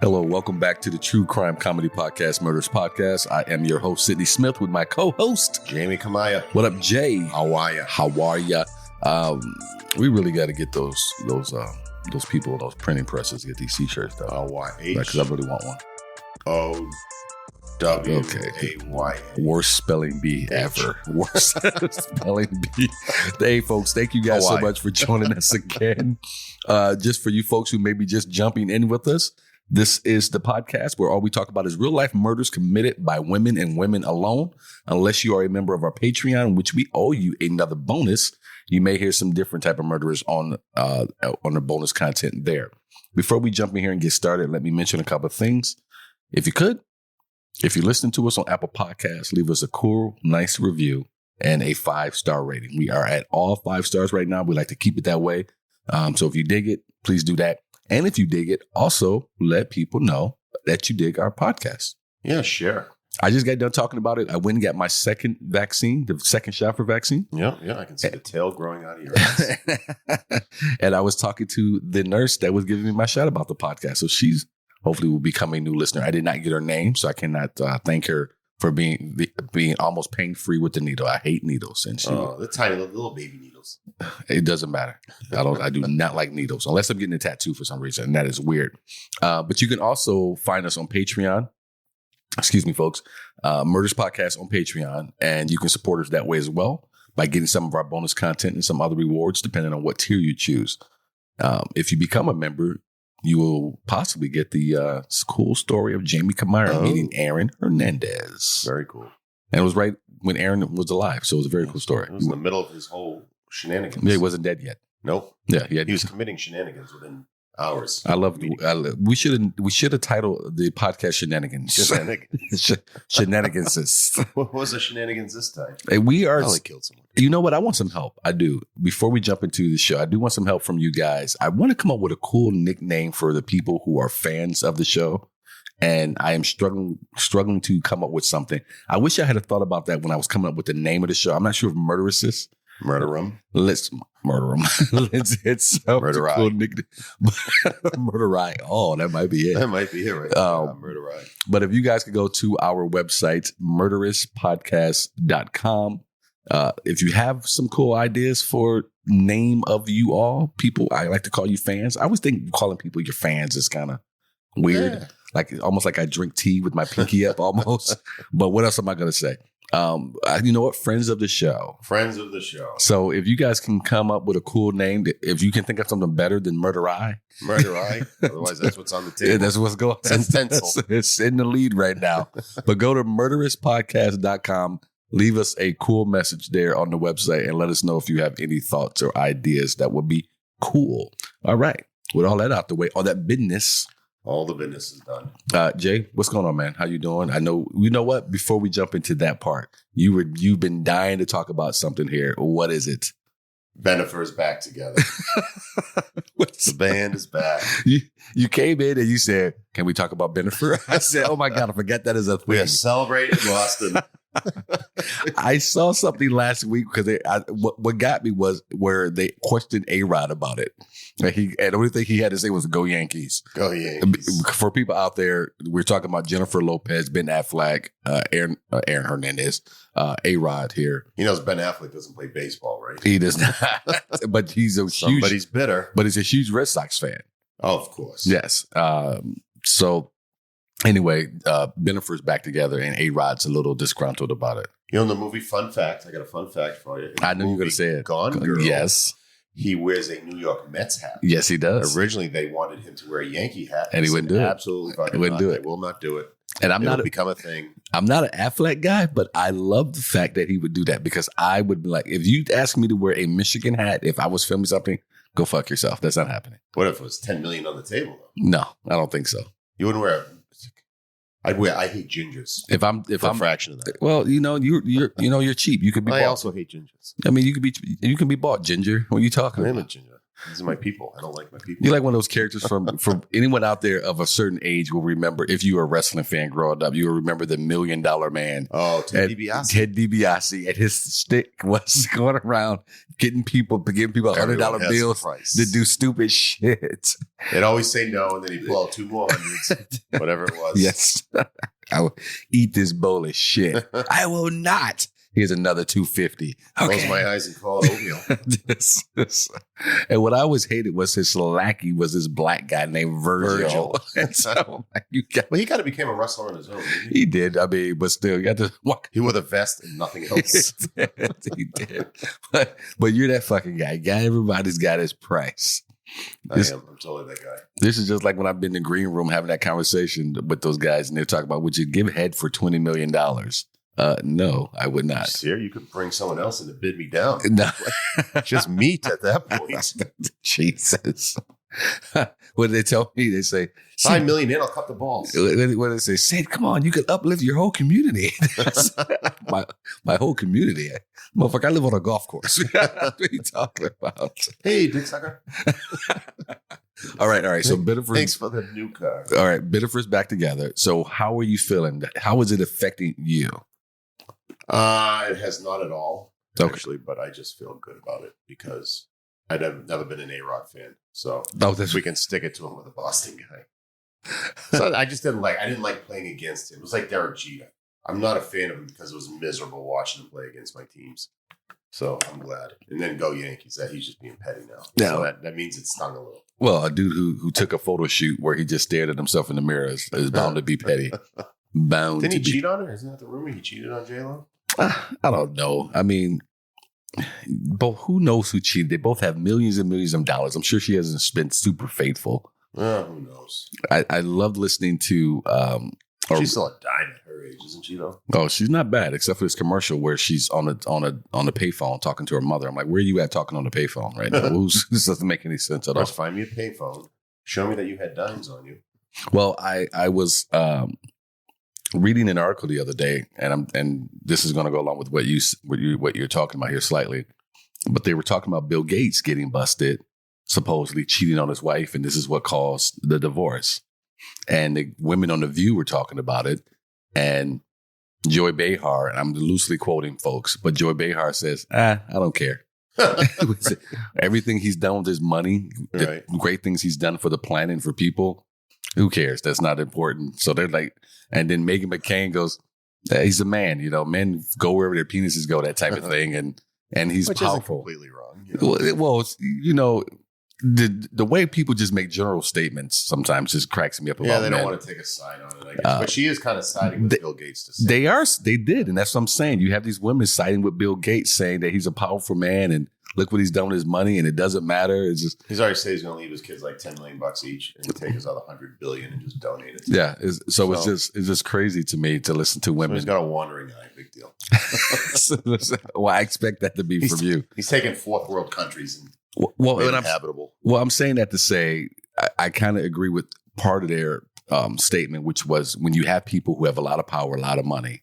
Hello, welcome back to the True Crime Comedy Podcast, Murderess Podcast. I am your host, Sidney Smith, with my co-host, Jamie Kamaya. What up, Jay? How are ya? How are ya? We really got to get those people, those printing presses, get these t-shirts though. O-Y-H. Because I really want one. O-W-A-Y. Worst spelling bee ever. Worst spelling bee. Hey, folks, thank you guys so much for joining us again. Just for you folks who may be just jumping in with us, this is the podcast where all we talk about is real life murders committed by women and women alone. Unless you are a member of our Patreon, which we owe you another bonus, you may hear some different type of murderers on the bonus content there. Before we jump in here and get started, let me mention a couple of things. If you listen to us on Apple Podcasts, leave us a cool, nice review and a 5-star rating. We are at all 5 stars right now. We like to keep it that way. So if you dig it, please do that. And if you dig it, also let people know that you dig our podcast. Yeah, sure. I just got done talking about it. I went and got my second vaccine, the second shot for vaccine. Yeah, I can see the tail growing out of your ass. And I was talking to the nurse that was giving me my shot about the podcast. So she's hopefully will become a new listener. I did not get her name, so I cannot thank her for being almost pain-free with the needle. I hate needles. And the tiny little baby needles. It doesn't matter. I do not like needles unless I'm getting a tattoo for some reason. And that is weird. But you can also find us on Patreon. Excuse me, folks. Murders Podcast on Patreon. And you can support us that way as well by getting some of our bonus content and some other rewards depending on what tier you choose. If you become a member, you will possibly get the cool story of Jamie Kamara meeting Aaron Hernandez. Very cool. And it was right when Aaron was alive. So it was a very cool story. It was in the middle of his whole shenanigans. Yeah, he wasn't dead yet. Nope. Yeah, he was committing shenanigans within hours. We should have titled the podcast Shenanigans. Shenanigans. What was the shenanigans this time? Hey, we are. Probably killed someone. You know what? I want some help. I do. Before we jump into the show, I do want some help from you guys. I want to come up with a cool nickname for the people who are fans of the show. And I am struggling to come up with something. I wish I had thought about that when I was coming up with the name of the show. I'm not sure if murderess is. Murder 'em. Let's murder them. Let's Murder cool nickname. Murder. Oh, that might be it. That might be it, right? Murder. But if you guys could go to our website, murderesspodcast.com. If you have some cool ideas for name of you all, people, I like to call you fans. I always think calling people your fans is kind of weird. Yeah. Like almost like I drink tea with my pinky up almost. But what else am I going to say? You know what? Friends of the show. Friends of the show. So if you guys can come up with a cool name, if you can think of something better than Murder I. Otherwise, that's what's on the table. Yeah, that's what's going on. That's pencil. It's in the lead right now. But go to murderesspodcast.com. Leave us a cool message there on the website and let us know if you have any thoughts or ideas that would be cool. All right. With all that out the way, all that business. All the business is done. Jay, what's going on, man? How you doing? I know, you know what? Before we jump into that part, you've been dying to talk about something here. What is it? Bennifer's back together. The band is back. You came in and you said, "Can we talk about Bennifer?" I said, "Oh my God, I forgot that is a thing." We are celebrating Boston. I saw something last week because what got me was where they questioned A-Rod about it. And the only thing he had to say was "Go Yankees." Go Yankees. For people out there, we're talking about Jennifer Lopez, Ben Affleck, Aaron Hernandez, A-Rod here. He knows Ben Affleck doesn't play baseball, right? He does not, but he's a Somebody's bitter. But he's a huge Red Sox fan. Oh, of course. Yes. So anyway, Bennifer's back together, and A-Rod's a little disgruntled about it. You know, in the movie, fun fact, I got a fun fact for you. I knew you were going to say it. Gone Girl. Yes. He wears a New York Mets hat. Yes, he does. Originally, they wanted him to wear a Yankee hat. And he wouldn't do it. Absolutely fucking He wouldn't do it. They will not do it. And It'll become a thing. I'm not an Affleck guy, but I love the fact that he would do that because I would be like, if you ask me to wear a Michigan hat, if I was filming something, go fuck yourself. That's not happening. What if it was $10 million on the table, though? No, I don't think so. You wouldn't wear I hate gingers. If I'm a fraction of that. Well, you're cheap. You could be. I also hate gingers. I mean, you can be bought ginger. What are you talking I about? am a ginger. These are my people. I don't like my people. You're like one of those characters from anyone out there of a certain age will remember. If you were a wrestling fan growing up, you will remember the $1 Million Man. Oh, Ted DiBiase. Ted DiBiase, and his stick was going around giving people $100 bills to do stupid shit. They'd always say no, and then he'd pull out 2 more hundreds, whatever it was. Yes, I will eat this bowl of shit. I will not. Here's another $250. Okay. Close my eyes and call it oatmeal. And what I always hated was his lackey was this black guy named Virgil. And so he kind of became a wrestler on his own. Didn't he? He did. I mean, but still, you got to walk. He wore the vest and nothing else. He did. But you're that fucking guy. Everybody's got his price. I'm totally that guy. This is just like when I've been in the green room having that conversation with those guys, and they're talking about, would you give head for $20 million? No, I would not. Sir, you could bring someone else in to bid me down. No. Just meat at that point. Jesus. What did they tell me? They say, $5 million in, I'll cut the balls. What did they say? Sid, come on, you could uplift your whole community. my whole community. Motherfucker, I live on a golf course. What are you talking about? Hey, dick sucker. All right. So Biddeford. Thanks for the new car. All right, Biddeford's back together. So how are you feeling? How is it affecting you? It has not at all, actually, Okay. but I just feel good about it because I'd have never been an A-Rod fan. So we can stick it to him with a Boston guy. So I didn't like playing against him. It was like Derek Jeter. I'm not a fan of him because it was miserable watching him play against my teams. So I'm glad. And then go Yankees. That he's just being petty now. Yeah. So that means it stung a little. Well, a dude who took a photo shoot where he just stared at himself in the mirror is bound to be petty. Didn't he cheat on her? Isn't that the rumor? He cheated on J-Lo? I don't know. I mean, who knows who cheated? They both have millions and millions of dollars. I'm sure she hasn't been super faithful. Who knows? I love listening to. She's still a dime at her age, isn't she? Though. Oh, she's not bad, except for this commercial where she's on the payphone talking to her mother. I'm like, where are you at talking on the payphone right now? This doesn't make any sense at all. Find me a payphone. Show me that you had dimes on you. Well, I was reading an article the other day, and this is going to go along with what you're talking about here slightly, but they were talking about Bill Gates getting busted, supposedly cheating on his wife, and this is what caused the divorce. And the women on The View were talking about it, and Joy Behar, and I'm loosely quoting folks, but Joy Behar says, I don't care. Everything he's done with his money, the great things he's done for the planet and for people, who cares? That's not important. So they're like, and then Meghan McCain goes, he's a man, men go wherever their penises go, that type of thing. And he's which powerful. Isn't completely wrong. Well, the way people just make general statements sometimes just cracks me up about they men. don't want to take a side on it, I guess. But she is kind of siding with Bill Gates to say. They did. And that's what I'm saying. You have these women siding with Bill Gates saying that he's a powerful man and look what he's done with his money and it doesn't matter. It's just, he's already said he's going to leave his kids like $10 million each and take his other $100 billion and just donate it. Yeah. It's just crazy to me to listen to women. So he's got a wandering eye. Big deal. Well, I expect that to be from you. He's taking fourth world countries and habitable. Well, I'm saying that to say I kind of agree with part of their statement, which was when you have people who have a lot of power, a lot of money,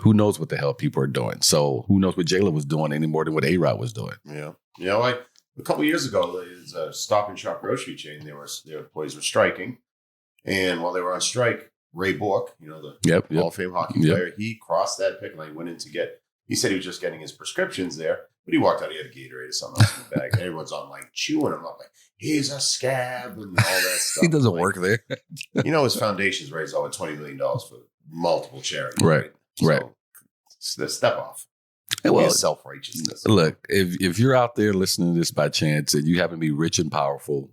who knows what the hell people are doing? So who knows what J-Lo was doing any more than what A-Rod was doing? Yeah. A couple of years ago, there was a Stop and Shop grocery chain. Their employees were striking. And while they were on strike, Ray Bork, the Hall of Fame hockey player, he crossed that picket line, went in he said he was just getting his prescriptions there, but he walked out, he had a Gatorade or something else in the bag. And everyone's on chewing him up he's a scab and all that stuff. He doesn't work there. His foundation's raised over $20 million for multiple charities. Right. So step off. Well, self-righteousness. Look, if you're out there listening to this by chance and you happen to be rich and powerful,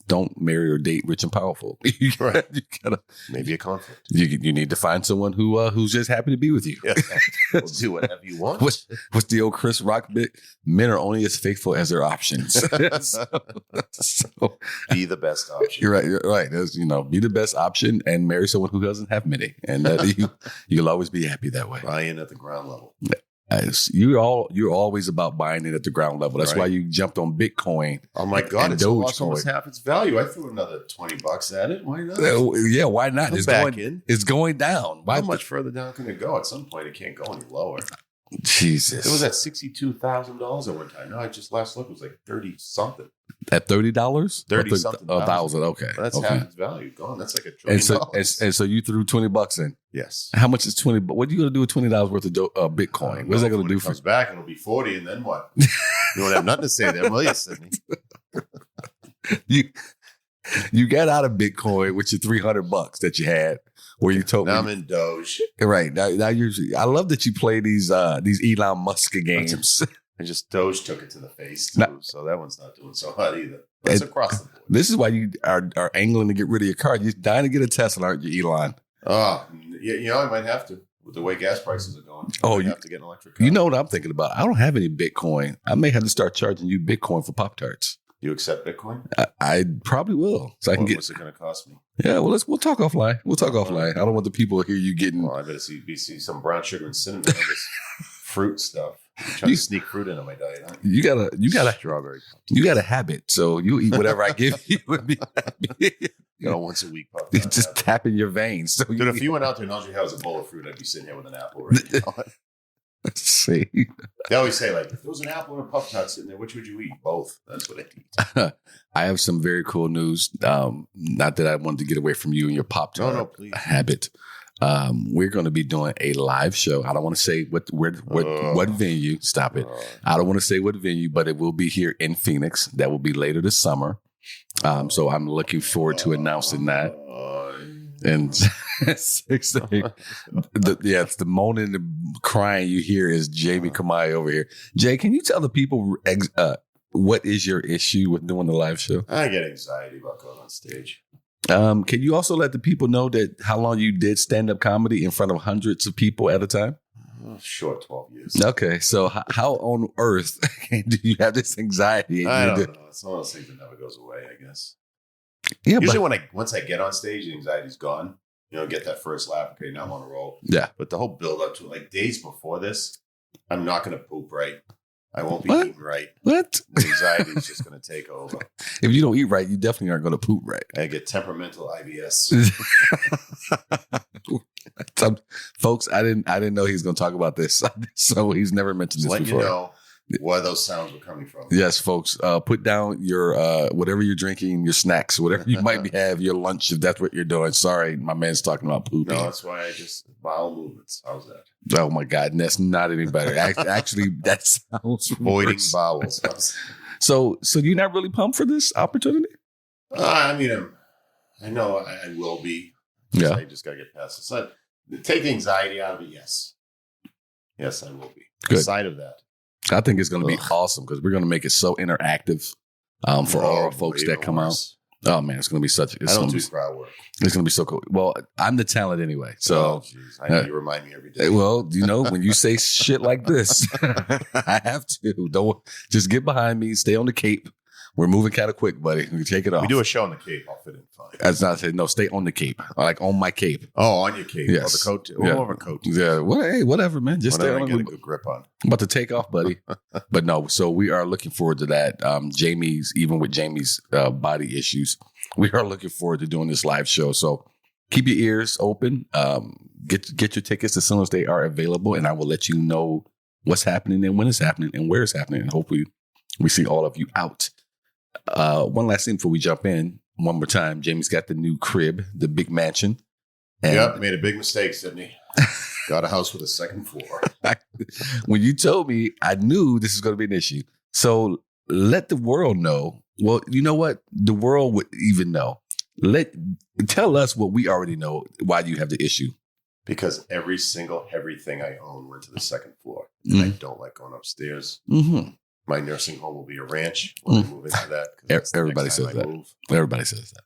don't marry or date rich and powerful. You gotta, maybe a conflict. You need to find someone who's just happy to be with you. Yeah. We'll do whatever you want. What's the old Chris Rock bit? Men are only as faithful as their options. So be the best option. You're right. Be the best option and marry someone who doesn't have many, and you'll always be happy that way. Buy in at the ground level. You're always about buying it at the ground level. That's why you jumped on Bitcoin. Oh my God! It's lost almost half its value. I threw another $20 at it. Why not? Yeah, why not? It's going down. How much further down can it go? At some point, it can't go any lower. Jesus. It was at $62,000 at one time. No, I just last look, it was like 30 something. At $30? 30 something. $1,000. Okay. That's okay. half its value gone. That's like $1 trillion. And so you threw $20 in. Yes. How much is 20? What are you going to do with $20 worth of Bitcoin? What's that going to do for you? Comes back and it'll be 40, and then what? You won't have nothing to say there, will you, Sidney? You got out of Bitcoin with your $300 that you had, where you told me. Now I'm in Doge. Right now I love that you play these Elon Musk games. And just Doge took it to the face too, so that one's not doing so hot either. That's across the board. This is why you are angling to get rid of your car. You're dying to get a Tesla, aren't you, Elon? Oh, I might have to with the way gas prices are going. You have to get an electric car. You know what I'm thinking about? I don't have any Bitcoin. I may have to start charging you Bitcoin for Pop-Tarts. You accept Bitcoin? I probably will. So I can get. What's it going to cost me? Yeah, well, we'll talk offline. I don't want the people to hear you getting. Well, I better see some brown sugar and cinnamon on this fruit stuff. I'm trying to sneak fruit into my diet. Huh? You got a strawberry. You got a habit, so you eat whatever I give you. Would be happy. Once a week. Just tapping your veins. So dude, if you went out there and all you had was a bowl of fruit, I'd be sitting here with an apple right now. Let's see. They always say, like, if there was an apple and a Puff-Tart sitting there, which would you eat? Both. That's what I eat. I have some very cool news. Not that I wanted to get away from you and your Pop-Tart habit. We're going to be doing a live show. I don't want to say what venue. Stop it. I don't want to say what venue, but it will be here in Phoenix. That will be later this summer. So I'm looking forward to announcing that. And 6 it's the moaning and crying you hear is Jamie Kamai over here. Jay, can you tell the people what is your issue with doing the live show? I get anxiety about going on stage. Can you also let the people know that how long you did stand-up comedy in front of hundreds of people at a time? Short 12 years. Okay, so how on earth do you have this anxiety? I don't know. It's one of those things that never goes away, I guess. Yeah, usually once I get on stage, the anxiety's gone. Get that first laugh. Okay, now I'm on a roll. Yeah. But the whole build up to it, like days before this, I'm not going to poop right. I won't be eating right. What? Anxiety is just going to take over. If you don't eat right, you definitely aren't going to poop right. I get temperamental IBS. Folks, I didn't know he was going to talk about this, so he's never mentioned this before. You know where those sounds were coming from. Yes, folks. Put down your whatever you're drinking, your snacks, whatever you might have, your lunch, if that's what you're doing. Sorry, my man's talking about pooping. No, that's why I just bowel movements. How's that? Oh my God, that's not any better. Actually, that sounds voiding worse. bowels. So you're not really pumped for this opportunity? I mean, I know I will be. Yeah, I just gotta get past this. So, take the anxiety out of it. Yes, I will be. Good. Aside of that, I think it's going to be awesome because we're going to make it so interactive for all our folks that come out. Oh man, it's going to be such. I don't do crowd work. It's going to be so cool. Well, I'm the talent anyway, so I know you remind me every day. Well, when you say shit like this, I have to. Don't just get behind me. Stay on the Cape. We're moving kind of quick, buddy. We take it off. We do a show on the Cape. I'll fit in fine. That's not saying no. Stay on the Cape, like on my Cape. Oh, on your Cape. Yes, the coat. Yeah. Over coat. Yeah. Well, hey, whatever, man. Just stay on. Get a good grip on. I'm about to take off, buddy. But no. So we are looking forward to that. Even with Jamie's body issues, we are looking forward to doing this live show. So keep your ears open. Get your tickets as soon as they are available, and I will let you know what's happening and when it's happening and where it's happening. And hopefully, we see all of you out. One last thing before we jump in, one more time. Jamie's got the new crib, the big mansion. And made a big mistake, Sidney. Got a house with a second floor. When you told me, I knew this is going to be an issue. So let the world know. Well, you know what? The world would even know. Tell us what we already know. Why you have the issue? Because every single everything I own went to the second floor. And I don't like going upstairs. Mm-hmm. My nursing home will be a ranch when we move into that. Everybody says that. Everybody says that.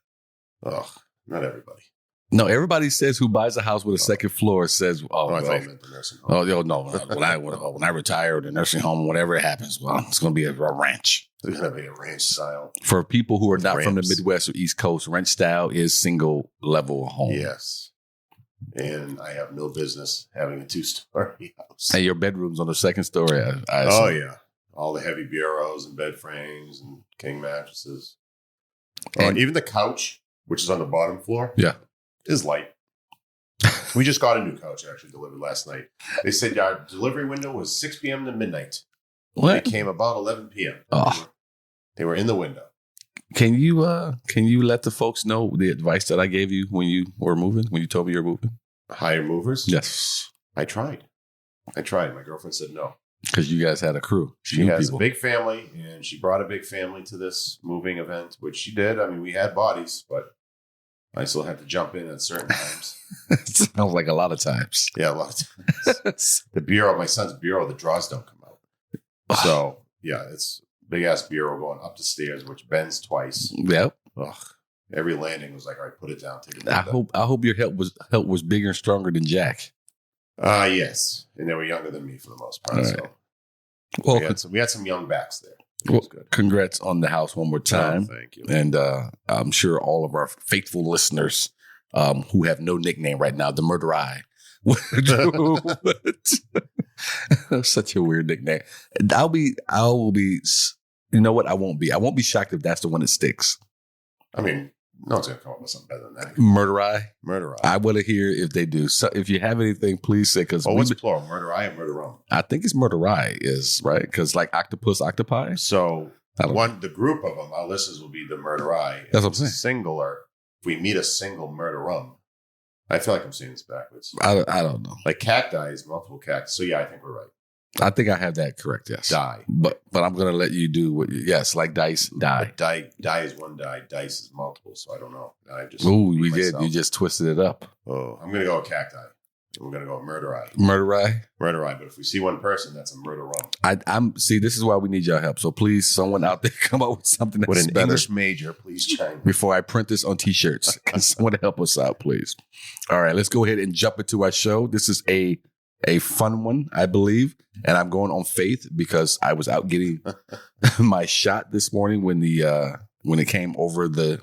Oh, not everybody. No, everybody says who buys a house with a second floor says, I thought you meant the nursing home. Oh, no. When I retire, the nursing home, whatever it happens, well, it's going to be a ranch. It's going to be a ranch style. For people who are not from the Midwest or East Coast, ranch style is single level home. Yes. And I have no business having a 2-story house. And your bedroom's on the second story. Oh, yeah. All the heavy bureaus and bed frames and king mattresses. And even the couch, which is on the bottom floor, is light. We just got a new couch actually delivered last night. They said our delivery window was 6 p.m. to midnight. What? It came about 11 p.m. Oh. They were in the window. Can you let the folks know the advice that I gave you when you were moving? When you told me you were moving? Hire movers? Yes. I tried. My girlfriend said no. Because you guys had a crew. She has a big family, and she brought a big family to this moving event, which she did. I mean, we had bodies, but I still had to jump in at certain times. It sounds like a lot of times. Yeah, a lot of times. My son's bureau, the drawers don't come out. So, yeah, it's big-ass bureau going up the stairs, which bends twice. Yep. Ugh. Every landing was like, all right, put it down, take it down. I hope your help was bigger and stronger than Jack. Yes. And they were younger than me for the most part. Right. So well, we had some young backs there. Well, good. Congrats on the house one more time. Oh, thank you. And I'm sure all of our faithful listeners who have no nickname right now, the Murder Eye. Such a weird nickname. I will be, you know what? I won't be shocked if that's the one that sticks. I mean, no one's going to come up with something better than that. Murder Eye? Murder Eye. I want to hear if they do. So if you have anything, please say. What's plural? Murder Eye or Murder Rum? I think it's Murder Eye is, right? Because like octopus, octopi. So the group of them, our listeners will be the Murder Eye. That's what I'm saying. Singular. If we meet a single Murder Rum. I feel like I'm saying this backwards. I don't know. Like cacti is multiple cacti. So yeah, I think we're right. I think I have that correct, yes. Die. But I'm going to let you do what, yes, like dice, die. Die is one die. Dice is multiple, so I don't know. We did. You just twisted it up. Oh, I'm going to go with cacti. We're going to go Murder Eye. Murder Eye? Murder Eye. But if we see one person, that's a Murder Rum. See, this is why we need your help. So please, someone out there come up with something that's with an better. English major, please chime. Before I print this on T-shirts. Can someone help us out, please? All right, let's go ahead and jump into our show. This is a fun one, I believe. And I'm going on faith because I was out getting my shot this morning when it came over the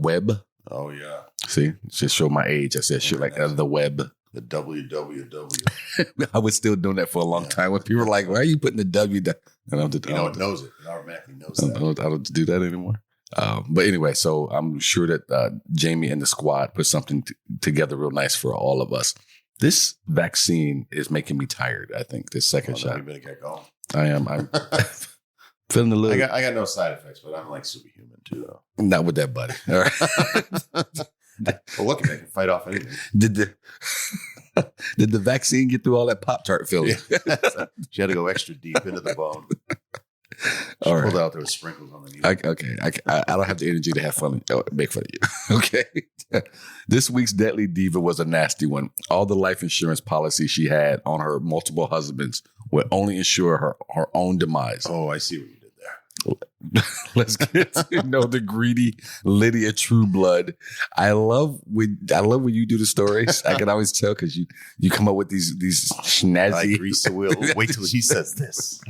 web. Oh yeah. See, just show my age. I said shit like the web. The www. I was still doing that for a long time. When people were like, "Why are you putting the W?" It knows it. It automatically knows that. I don't do that anymore. But anyway, so I'm sure that Jamie and the squad put something together real nice for all of us. This vaccine is making me tired. I think this second shot. You better get going. I am. I'm feeling a little. I got no side effects, but I'm like superhuman too, though. Not with that, buddy. All right. Well, look at me. I can fight off anything. Did the vaccine get through all that Pop-Tart filling? Yeah. She had to go extra deep into the bone. She pulled out those sprinkles on the needle. Okay. I don't have the energy to have fun, make fun of you. Okay. This week's Deadly Diva was a nasty one. All the life insurance policies she had on her multiple husbands would only ensure her own demise. Oh, I see what you did there. Let's get to know the greedy Lydia Trueblood. I love when you do the stories. I can always tell because you come up with these snazzy. I grease the wheel. Wait till he says this.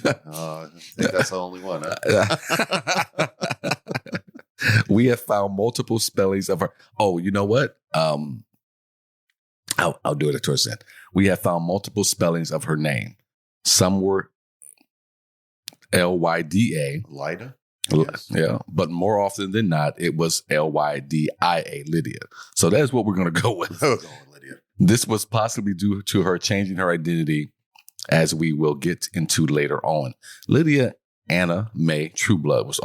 I think that's the only one. Huh? We have found multiple spellings of her. Oh, you know what? I'll do it towards the end. We have found multiple spellings of her name. Some were Lyda. Lyda? Yes. Yeah. But more often than not, it was Lydia, Lydia. So that is what we're going to go with. Lydia. This was possibly due to her changing her identity, as we will get into later on. Lydia Anna Mae Trueblood was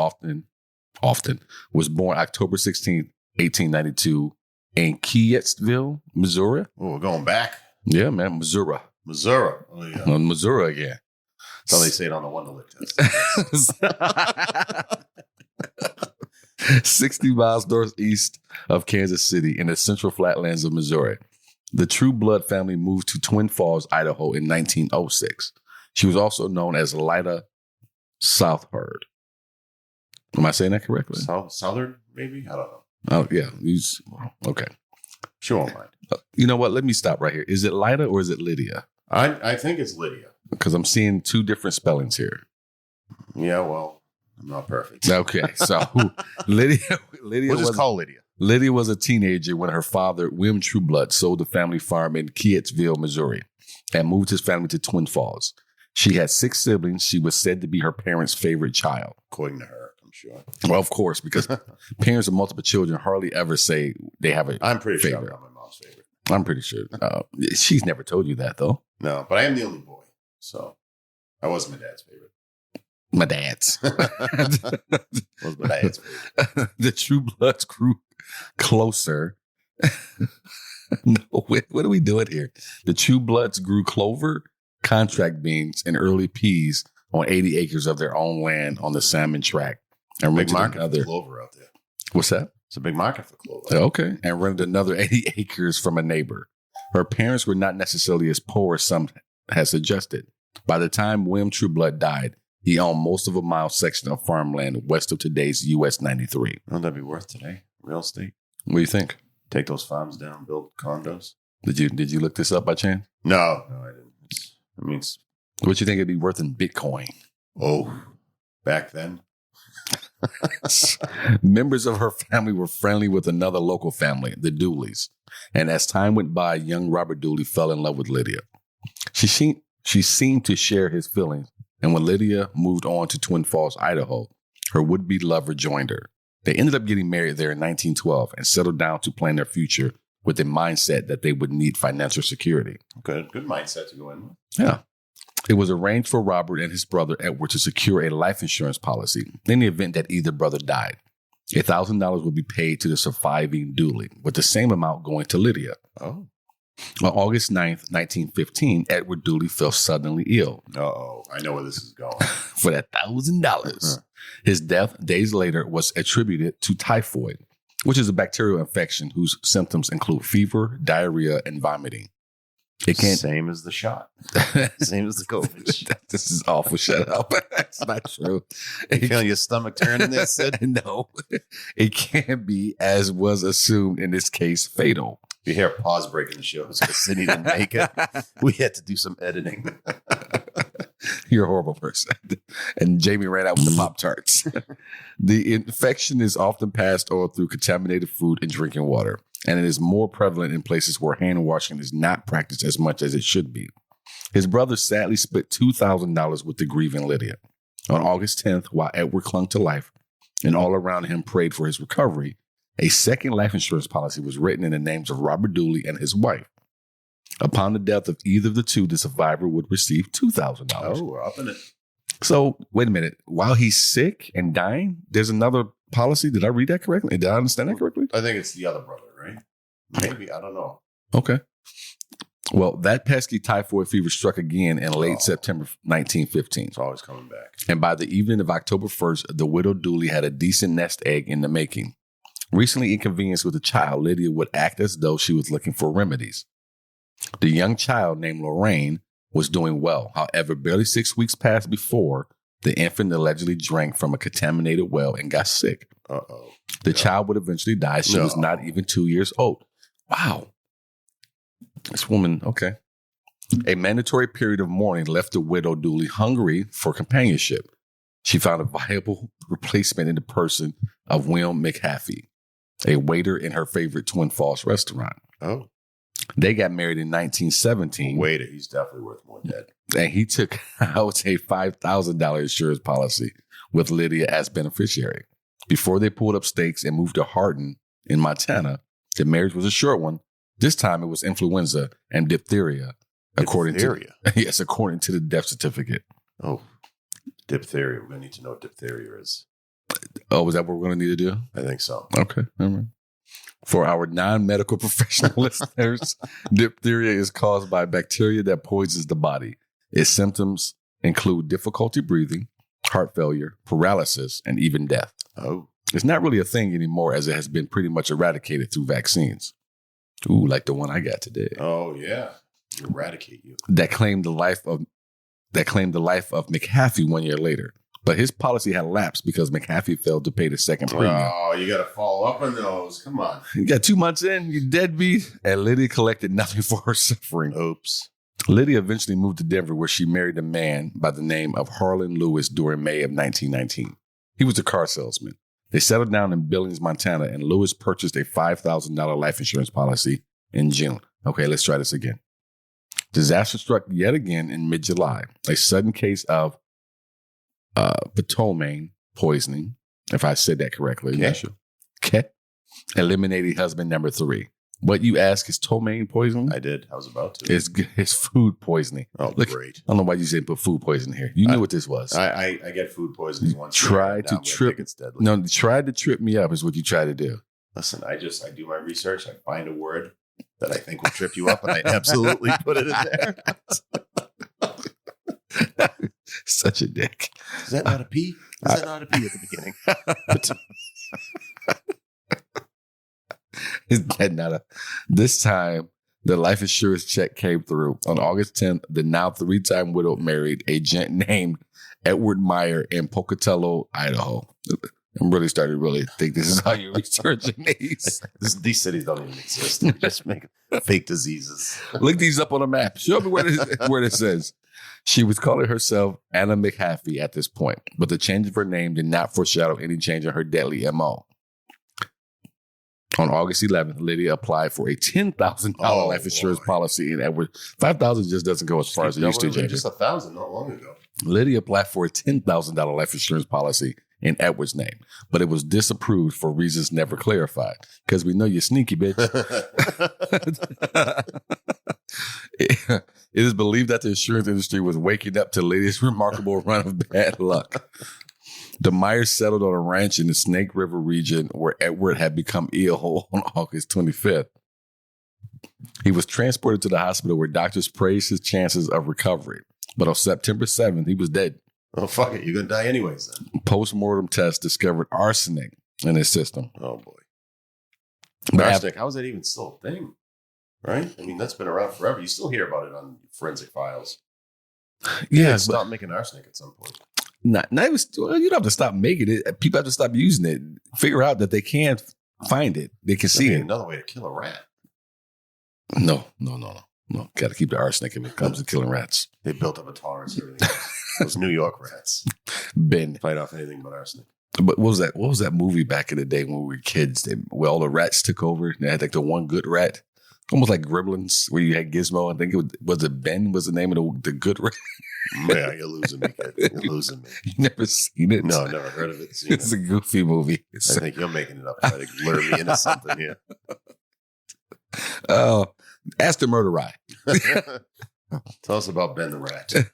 was born October 16th, 1892 in Keyettsville, Missouri. Oh, we're going back. Yeah, man. Missouri. Oh, yeah. Missouri again. That's how they say it on the Wonderlic test. 60 miles northeast of Kansas City in the central flatlands of Missouri. The Trueblood family moved to Twin Falls, Idaho in 1906. She was also known as Lyda Southard. Am I saying that correctly? Southern, maybe? I don't know. Oh, yeah. Okay. She won't mind. You know what? Let me stop right here. Is it Lyda or is it Lydia? I think it's Lydia. Because I'm seeing two different spellings here. Yeah, well, I'm not perfect. Okay, so Lydia we'll just call Lydia. Lydia was a teenager when her father, William Trueblood, sold the family farm in Keyettsville, Missouri, and moved his family to Twin Falls. She had 6 siblings. She was said to be her parents' favorite child. According to her, I'm sure. Well, of course, because parents of multiple children hardly ever say they have a I'm pretty favorite. sure I'm my mom's favorite. I'm pretty sure. She's never told you that, though. No, but I am the only boy, so I was my dad's favorite. My dad's. Was my dad's favorite. The Truebloods grew closer. No, what are we doing here? The Truebloods grew clover, contract beans, and early peas on 80 acres of their own land on the Salmon Tract. And big market for clover out there. What's that? It's a big market for clover. Okay. And rented another 80 acres from a neighbor. Her parents were not necessarily as poor as some had suggested. By the time William Trueblood died, he owned most of a mile section of farmland west of today's US 93. Wouldn't that be worth today? Real estate? What do you think? Take those farms down, build condos. Did you look this up by chance? No, I didn't. What do you think it'd be worth in Bitcoin? Oh, back then. Members of her family were friendly with another local family, the Dooleys. And as time went by, young Robert Dooley fell in love with Lydia. She seemed to share his feelings. And when Lydia moved on to Twin Falls, Idaho, her would-be lover joined her. They ended up getting married there in 1912 and settled down to plan their future with the mindset that they would need financial security. Good mindset to go in with. Yeah. It was arranged for Robert and his brother Edward to secure a life insurance policy in the event that either brother died. $1,000 would be paid to the surviving Dooley, with the same amount going to Lydia. Oh. On August 9th, 1915, Edward Dooley fell suddenly ill. Oh, I know where this is going. For that $1,000. His death days later was attributed to typhoid, which is a bacterial infection whose symptoms include fever, diarrhea, and vomiting. Same as the shot. Same as the COVID shot. This is awful. Shut up. That's not true. You feeling your stomach turning there, Sid? No. It can't be, as was assumed in this case, fatal. You hear a pause break in the show because Sidney didn't make it. We had to do some editing. You're a horrible person. And Jamie ran out with the Pop-Tarts. The infection is often passed on through contaminated food and drinking water, and it is more prevalent in places where hand washing is not practiced as much as it should be. His brother sadly split $2,000 with the grieving Lydia. On August 10th, while Edward clung to life and all around him prayed for his recovery, a second life insurance policy was written in the names of Robert Dooley and his wife. Upon the death of either of the two, the survivor would receive $2,000. Oh, we're up in it. So, wait a minute. While he's sick and dying, there's another policy. Did I read that correctly? Did I understand that correctly? I think it's the other brother, right? Maybe. I don't know. Okay. Well, that pesky typhoid fever struck again in late September 1915. It's always coming back. And by the evening of October 1st, the widow Dooley had a decent nest egg in the making. Recently inconvenienced with a child, Lydia would act as though she was looking for remedies. The young child named Lorraine was doing well. However, barely 6 weeks passed before the infant allegedly drank from a contaminated well and got sick. Uh-oh. The child would eventually die. She was not even 2 years old. Wow. This woman, okay. A mandatory period of mourning left the widow Dooley hungry for companionship. She found a viable replacement in the person of William McHaffey, a waiter in her favorite Twin Falls restaurant. Oh. They got married in 1917. Waiter, he's definitely worth more dead. And he took out a $5,000 insurance policy with Lydia as beneficiary. Before they pulled up stakes and moved to Hardin in Montana, the marriage was a short one. This time it was influenza and diphtheria. According to the death certificate. Oh, diphtheria. We're going to need to know what diphtheria is. Oh, is that what we're going to need to do? I think so. Okay. All right. For our non-medical professional listeners, diphtheria is caused by bacteria that poisons the body. Its symptoms include difficulty breathing, heart failure, paralysis, and even death. Oh. It's not really a thing anymore, as it has been pretty much eradicated through vaccines. Ooh, like the one I got today. Oh, yeah. Eradicate you. That claimed the life of McHaffey 1 year later. But his policy had lapsed because McHaffey failed to pay the second premium. Oh, you got to follow up on those. Come on. You got 2 months in, you deadbeat. And Lydia collected nothing for her suffering. Oops. Lydia eventually moved to Denver, where she married a man by the name of Harlan Lewis during May of 1919. He was a car salesman. They settled down in Billings, Montana, and Lewis purchased a $5,000 life insurance policy in June. Okay, let's try this again. Disaster struck yet again in mid-July. A sudden case of ptomaine poisoning, if I said that correctly. Yeah. Sure. Okay. Eliminating husband number 3. What you ask is ptomaine poisoning? I did. I was about to. It's food poisoning. Oh, Look, great. I don't know why you said put food poisoning here. You knew what this was. I get food poisoning once. Tried to trip. It's deadly. No, tried to trip me up is what you try to do. Listen, I do my research. I find a word that I think will trip you up, and I absolutely put it in there. Such a dick. Is that not a P? Is that not a P at the beginning? Is that not a? This time, the life insurance check came through. On August 10th, the now 3-time widow married a gent named Edward Meyer in Pocatello, Idaho. I'm really starting to really think this is how you're researching these. These cities don't even exist. They just make fake diseases. Look these up on a map. Show me where this says. She was calling herself Anna McHaffey at this point, but the change of her name did not foreshadow any change in her deadly MO. On August 11th, Lydia applied for a $10,000 life insurance policy in Edward. $5,000 just doesn't go as far as it used to. Just $1,000 not long ago. Lydia applied for a $10,000 life insurance policy in Edward's name, but it was disapproved for reasons never clarified. Because we know you're sneaky, bitch. It is believed that the insurance industry was waking up to Lydia's remarkable run of bad luck. The Myers settled on a ranch in the Snake River region where Edward had become ill on August 25th. He was transported to the hospital where doctors praised his chances of recovery. But on September 7th, he was dead. Oh, fuck it. You're going to die anyways then. Post-mortem tests discovered arsenic in his system. Oh, boy. Arsenic, how is that even still a thing? Right? I mean, that's been around forever. You still hear about it on forensic files. Yeah. Stop making arsenic at some point. You don't have to stop making it. People have to stop using it. Figure out that they can't find it. They can see it. Another way to kill a rat. No. Got to keep the arsenic if it comes to killing rats. They built up a tolerance for everything else. Those New York rats. Fight off anything but arsenic. But what was that movie back in the day when we were kids? Where all the rats took over. They had like the one good rat. Almost like Gremlins, where you had Gizmo. I think was it Ben was the name of the good rat. Yeah, you're losing me, kid. You're losing me. You never seen it? No, never heard of it. It's a goofy movie. I think you're making it up. Trying to lure me into something here. Oh, ask the murderer. Tell us about Ben the Rat. Dude,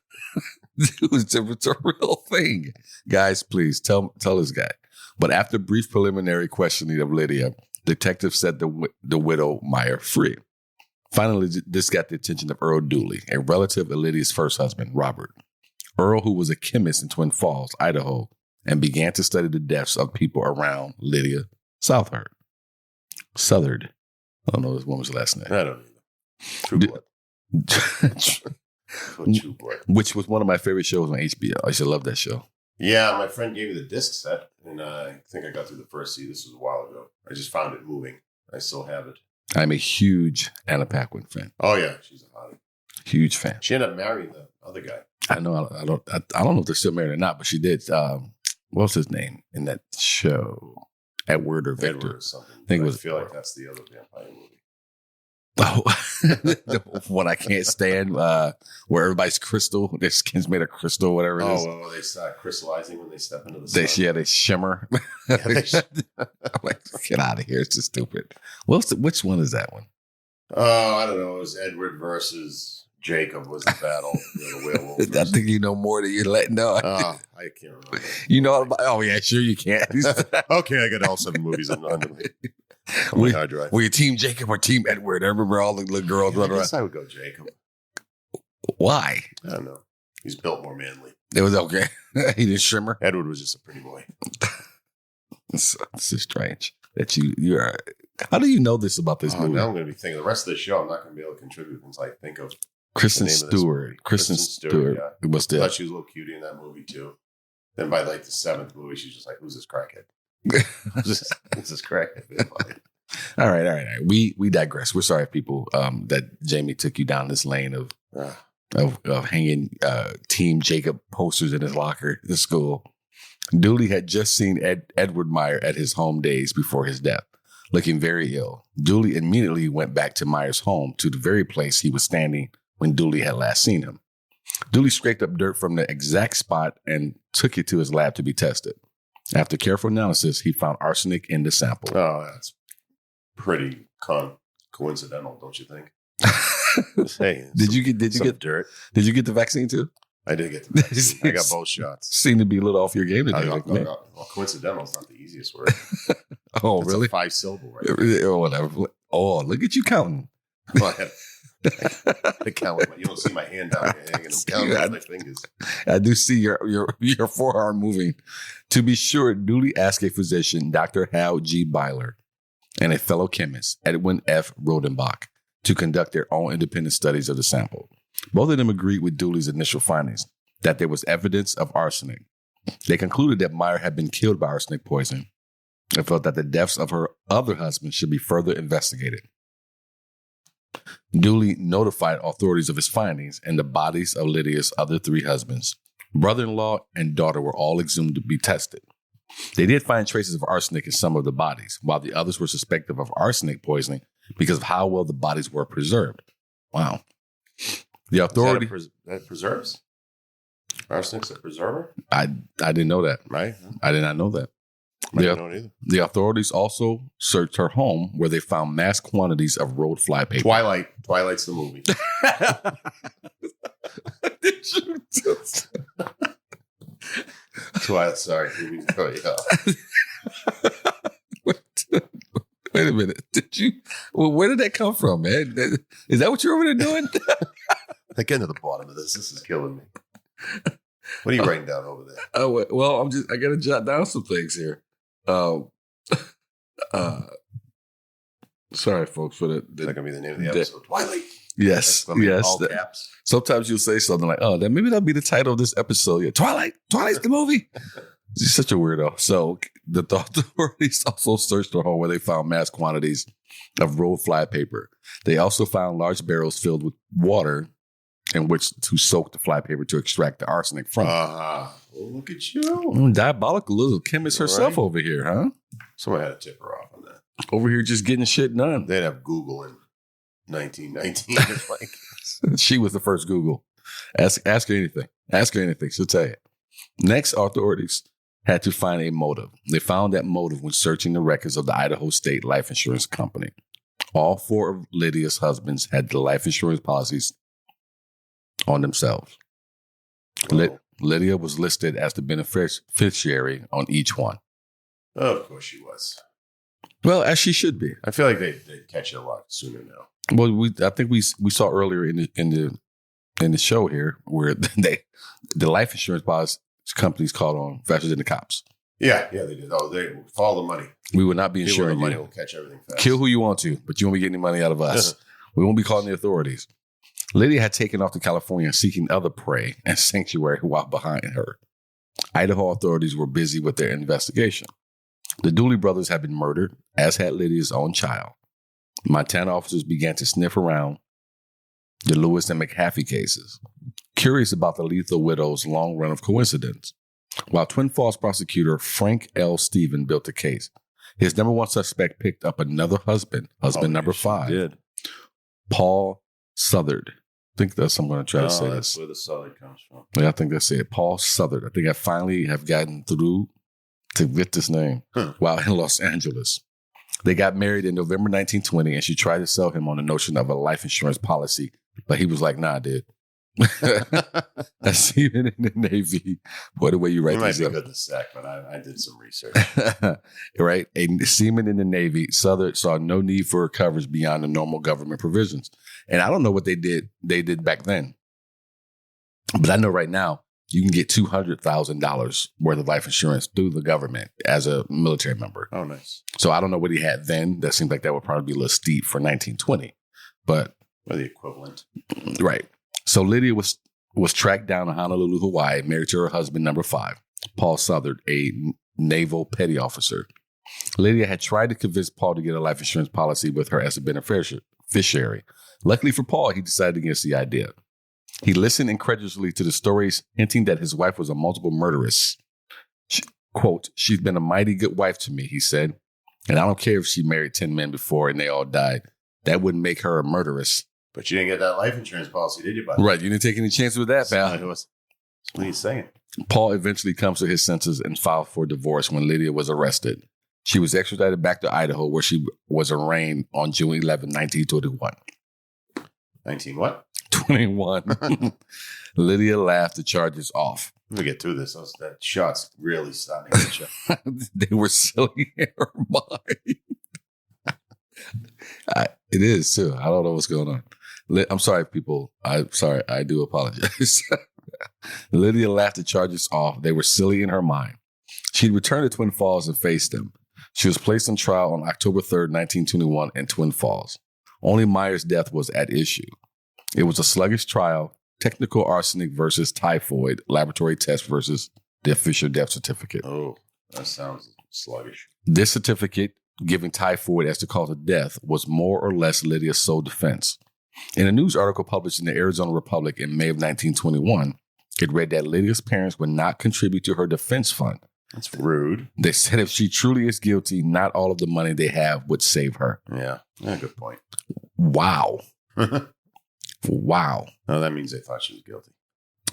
it's a real thing. Guys, please tell this guy. But after brief preliminary questioning of Lydia, detectives set the widow Meyer free. Finally, this got the attention of Earl Dooley, a relative of Lydia's first husband, Robert. Earl, who was a chemist in Twin Falls, Idaho, and began to study the deaths of people around Lydia Southard. I don't know this woman's last name. I don't know. Trueblood. Which was one of my favorite shows on HBO. I used to love that show. Yeah, my friend gave me the disc set, and I think I got through the first season. This was a while ago. I just found it moving. I still have it. I'm a huge Anna Paquin fan. Oh yeah, she's a hottie. Huge fan. She ended up marrying the other guy. I know. I don't know if they're still married or not, but she did. What was his name in that show? Edward or Victor? Edward or something. I feel like that's the other vampire movie. Oh, the one I can't stand, where everybody's crystal, their skin's made of crystal, whatever it is. Oh, they start crystallizing when they step into the sun. They shimmer. I'm like, get out of here. It's just stupid. Which one is that one? Oh, I don't know. It was Edward versus Jacob was the battle. The werewolf. I think you know more than you're letting know. Oh, I can't remember. You know about, oh, yeah, sure you can. Okay, I got all 7 movies under me. On my hard drive. Were you Team Jacob or Team Edward? I remember all the little girls running around. I guess I would go Jacob. Why? I don't know. He's built more manly. It was okay. He didn't shimmer. Edward was just a pretty boy. This is strange that you are. How do you know this about this movie? Now I'm going to be thinking the rest of the show. I'm not going to be able to contribute until I think of Kristen Stewart. Kristen Stewart. Yeah. It was I thought she was a little cutie in that movie too. Then by like the 7th movie, she's just like, "Who's this crackhead?" This is crackhead. All right. We digress. We're sorry, people, that Jamie took you down this lane of hanging Team Jacob posters in his locker at school. Dooley had just seen Edward Meyer at his home days before his death, looking very ill. Dooley immediately went back to Meyer's home, to the very place he was standing when Dooley had last seen him. Dooley scraped up dirt from the exact spot and took it to his lab to be tested. After careful analysis, he found arsenic in the sample. Oh, that's pretty coincidental, don't you think? Hey, did you get dirt? Did you get the vaccine too? I did get the vaccine. I got both shots. Seemed to be a little off your game today. Well, coincidental is not the easiest word. Oh, that's really? A 5-syllable word. Or whatever. Oh, look at you counting. I count. You don't see my hand down here hanging. I'm counting with my fingers. I do see your forearm moving. To be sure, Dooley asked a physician, Dr. Hal G. Byler, and a fellow chemist, Edwin F. Rodenbach, to conduct their own independent studies of the sample. Both of them agreed with Dooley's initial findings that there was evidence of arsenic. They concluded that Meyer had been killed by arsenic poison and felt that the deaths of her other husband should be further investigated. Dooley notified authorities of his findings, and the bodies of Lydia's other 3 husbands, brother-in-law, and daughter were all exhumed to be tested. They did find traces of arsenic in some of the bodies, while the others were suspected of arsenic poisoning because of how well the bodies were preserved. Wow. The authority... That preserves? Arsenic's a preserver? I didn't know that. Right? I did not know that. I didn't know it either. The authorities also searched her home, where they found mass quantities of rolled fly paper. Twilight. Twilight's the movie. Did you just... Twilight, sorry. Wait a minute. Did you? Well, where did that come from, man? Is that what you're over there doing? Get to the bottom of this. This is killing me. What are you writing down over there? Oh, well, I got to jot down some things here. Sorry, folks, for that going to be the name of the episode. Twilight. Yes, yes. All caps. Sometimes you'll say something like, "Oh, then maybe that'll be the title of this episode." Yeah, Twilight's the movie. He's such a weirdo. So the authorities also searched her home, where they found mass quantities of rolled fly paper. They also found large barrels filled with water in which to soak the fly paper to extract the arsenic from. Well, look at you. Diabolical little chemist herself over here, huh? Someone had to tip her off on that. Over here just getting shit done. They'd have Google in 1919. She was the first Google. Ask her anything. Ask her anything. She'll tell you. Next, authorities had to find a motive. They found that motive when searching the records of the Idaho State Life Insurance Company. All 4 of Lydia's husbands had the life insurance policies on themselves. Oh. Lydia was listed as the beneficiary on each one. Oh, of course she was. Well, as she should be. I feel like they'd catch it a lot sooner now. Well, I think we saw earlier in the show here where the life insurance policy companies called on faster than the cops. Yeah, they did. Oh, they follow the money. We will not be insuring the money you. will catch everything fast. Kill who you want to, but you won't be getting any money out of us. We won't be calling the authorities. Lydia had taken off to California seeking other prey and sanctuary while behind her. Idaho authorities were busy with their investigation. The Dooley brothers had been murdered, as had Lydia's own child. Montana officers began to sniff around the Lewis and McHaffey cases, curious about the lethal widow's long run of coincidence. While Twin Falls prosecutor Frank L. Stephen built the case, his number 1 suspect picked up another husband number 5, did. Paul Southard. I think that's, I'm going to try to say that's this. where the Southard comes from. Yeah, I think that's it. Paul Southard. I think I finally have gotten through to get this name while in Los Angeles. They got married in November 1920, and she tried to sell him on the notion of a life insurance policy, but he was like, "Nah, dude." That's even in the Navy. Boy, the way you write this might be good to sec, but I did some research. Right? A seaman in the Navy, Southard saw no need for coverage beyond the normal government provisions. And I don't know what they did back then. But I know right now you can get $200,000 worth of life insurance through the government as a military member. Oh, nice. So I don't know what he had then. That seems like that would probably be a little steep for 1920. But or the equivalent. Right. So Lydia was tracked down in Honolulu, Hawaii, married to her husband, number 5, Paul Southard, a naval petty officer. Lydia had tried to convince Paul to get a life insurance policy with her as a beneficiary. Luckily for Paul, he decided against the idea. He listened incredulously to the stories hinting that his wife was a multiple murderess. Quote, "She's been a mighty good wife to me," he said, "and I don't care if she married 10 men before and they all died. That wouldn't make her a murderess. But you didn't get that life insurance policy, did you, buddy? Right. You didn't take any chances with that, pal. What are you saying? Paul eventually comes to his senses and filed for divorce when Lydia was arrested. She was extradited back to Idaho, where she was arraigned on June 11, 1921. 19 what? 21. Lydia laughed the charges off. Let me get through this. That shot's really starting to get you. They were silly in her mind. It is, too. I don't know what's going on. I'm sorry, people. I'm sorry. I do apologize. Lydia laughed the charges off. They were silly in her mind. She'd returned to Twin Falls and faced them. She was placed on trial on October 3rd, 1921 in Twin Falls. Only Meyer's death was at issue. It was a sluggish trial, technical arsenic versus typhoid, laboratory test versus the official death certificate. Oh, that sounds sluggish. This certificate, giving typhoid as the cause of death, was more or less Lydia's sole defense. In a news article published in the Arizona Republic in May of 1921, it read that Lydia's parents would not contribute to her defense fund. That's rude. They said if she truly is guilty, not all of the money they have would save her. Yeah, good point. Wow. Wow. No, that means they thought she was guilty.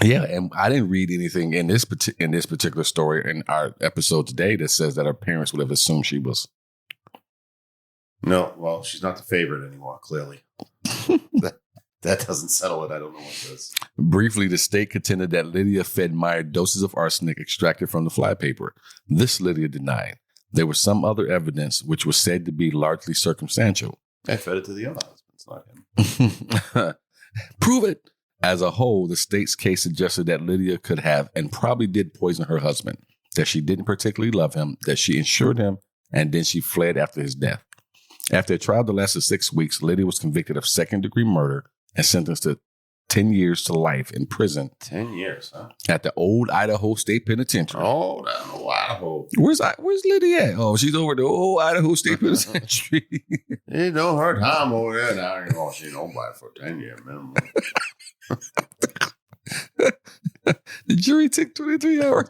Yeah, and I didn't read anything in this particular story in our episode today that says that her parents would have assumed she was. No, well, she's not the favorite anymore, clearly. That doesn't settle it. I don't know what does. Briefly, the state contended that Lydia fed Meyer doses of arsenic extracted from the flypaper. This Lydia denied. There was some other evidence which was said to be largely circumstantial. I fed it to the other husbands, not him. Prove it. As a whole, the state's case suggested that Lydia could have and probably did poison her husband, that she didn't particularly love him, that she insured him, and then she fled after his death. After a trial that lasted 6 weeks, Lydia was convicted of second-degree murder and sentenced to 10 years to life in prison. 10 years, huh? At the old Idaho State Penitentiary. Oh, Idaho. Where's Lydia at? Oh, she's over at the old Idaho State Penitentiary. Ain't no her time over there. Now you're going to see nobody for 10-year minimum. The jury took 23 hours.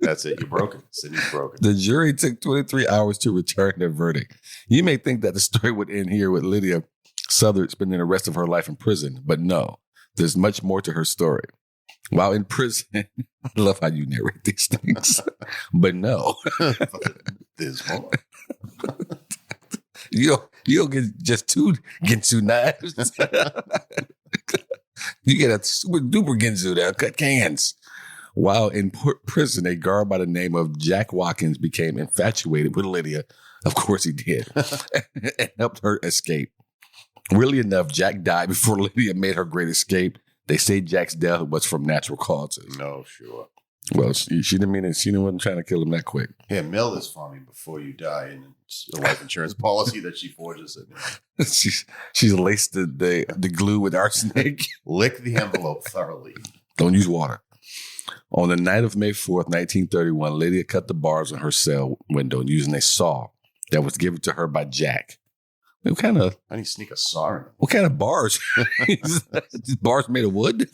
That's it. You broke it. Sidney's broken. The jury took 23 hours to return their verdict. You may think that the story would end here with Lydia Southard spending the rest of her life in prison, but no, there's much more to her story. While in prison, I love how you narrate these things, but no. There's more. You don't get just two Ginsu knives. You get a super duper Ginsu that'll cut cans. While in prison, a guard by the name of Jack Watkins became infatuated with Lydia. Of course he did. And helped her escape. Really enough, Jack died before Lydia made her great escape. They say Jack's death was from natural causes. No, sure. Well, she didn't mean it. She wasn't trying to kill him that quick. Yeah, mail this for me before you die, and it's a life insurance policy that she forges it. She's laced the glue with arsenic. Lick the envelope thoroughly. Don't use water. On the night of May 4th, 1931, Lydia cut the bars on her cell window using a saw that was given to her by Jack. What kind of? How do you sneak a saw in? What kind of bars? These bars made of wood?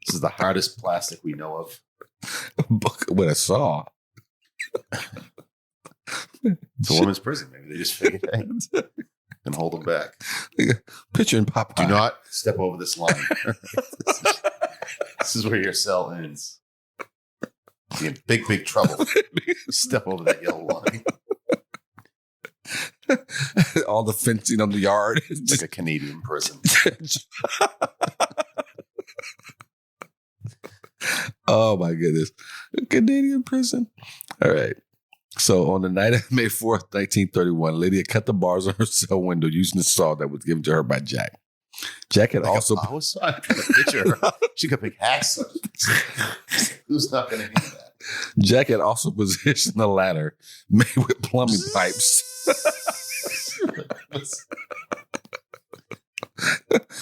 This is the hardest plastic we know of. With a saw. It's a woman's prison. Maybe they just figured it out and hold them back. Picture in Popeye. Do not step over this line. This is where your cell ends. You're in big, big trouble. Step over that yellow line. All the fencing on the yard. It's like a Canadian prison. Oh my goodness. A Canadian prison. All right. So on the night of May 4th, 1931, Lydia cut the bars on her cell window using the saw that was given to her by Jack. Jack had also... I was trying to picture her. She got big hacks. Who's not going to do that? Jack had also positioned a ladder made with plumbing pipes.